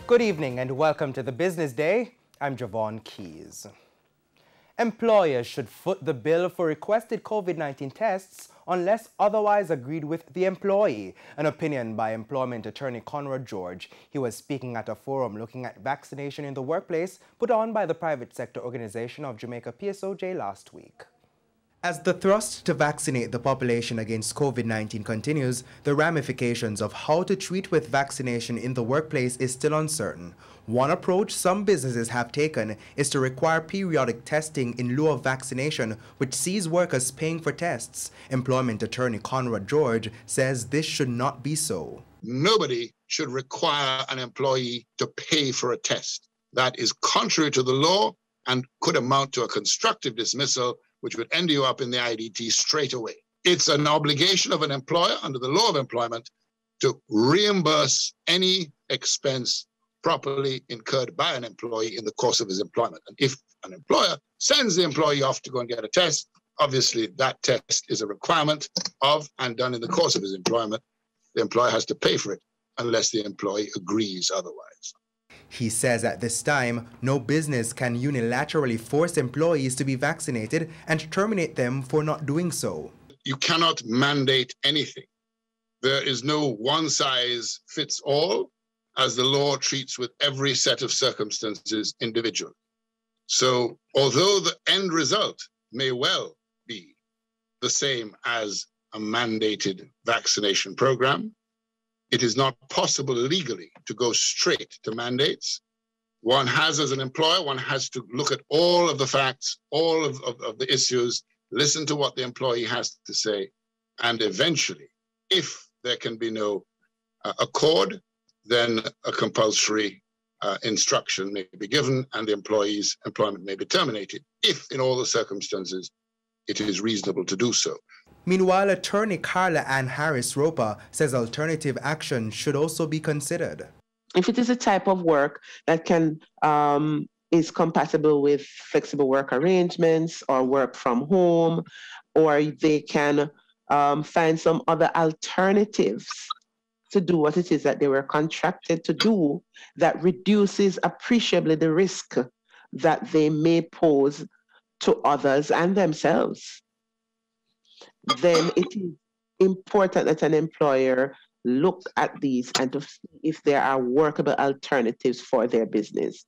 Good evening and welcome to the Business Day. I'm Javon Keys. Employers should foot the bill for requested COVID-19 tests unless otherwise agreed with the employee. An opinion by employment attorney Conrad George. He was speaking at a forum looking at vaccination in the workplace put on by the private sector organization of Jamaica PSOJ last week. As the thrust to vaccinate the population against COVID-19 continues, the ramifications of how to treat with vaccination in the workplace is still uncertain. One approach some businesses have taken is to require periodic testing in lieu of vaccination, which sees workers paying for tests. Employment attorney Conrad George says this should not be so. Nobody should require an employee to pay for a test. That is contrary to the law and could amount to a constructive dismissal, which would end you up in the IDT straight away. It's an obligation of an employer under the law of employment to reimburse any expense properly incurred by an employee in the course of his employment. And if an employer sends the employee off to go and get a test, obviously that test is a requirement of and done in the course of his employment. The employer has to pay for it unless the employee agrees otherwise. He says at this time, no business can unilaterally force employees to be vaccinated and terminate them for not doing so. You cannot mandate anything. There is no one-size-fits-all, as the law treats with every set of circumstances individually. So although the end result may well be the same as a mandated vaccination program, it is not possible legally to go straight to mandates. One has, as an employer, one has to look at all of the facts, all of the issues, listen to what the employee has to say, and eventually, if there can be no accord, then a compulsory instruction may be given and the employee's employment may be terminated, if in all the circumstances it is reasonable to do so. Meanwhile, attorney Carla Ann Harris-Roper says alternative action should also be considered. If it is a type of work that is compatible with flexible work arrangements or work from home, or they can find some other alternatives to do what it is that they were contracted to do that reduces appreciably the risk that they may pose to others and themselves, then it is important that an employer look at these and to see if there are workable alternatives for their business.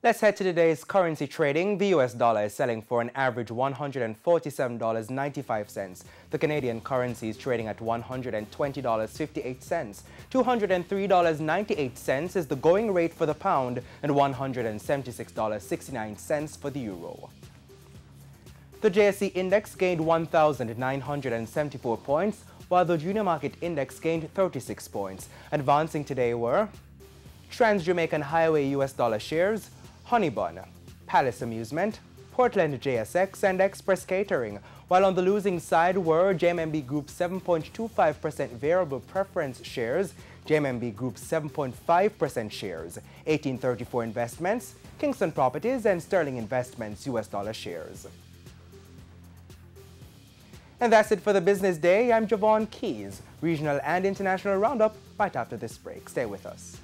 Let's head to today's currency trading. The US dollar is selling for an average $147.95. The Canadian currency is trading at $120.58. $203.98 is the going rate for the pound and $176.69 for the euro. The JSE index gained 1,974 points, while the junior market index gained 36 points. Advancing today were Trans-Jamaican Highway US dollar shares, Honeybun, Palace Amusement, Portland JSX, and Express Catering, while on the losing side were JMMB Group's 7.25% variable preference shares, JMMB Group's 7.5% shares, 1834 Investments, Kingston Properties, and Sterling Investments US dollar shares. And that's it for the Business Day. I'm Javon Keys. Regional and international roundup right after this break. Stay with us.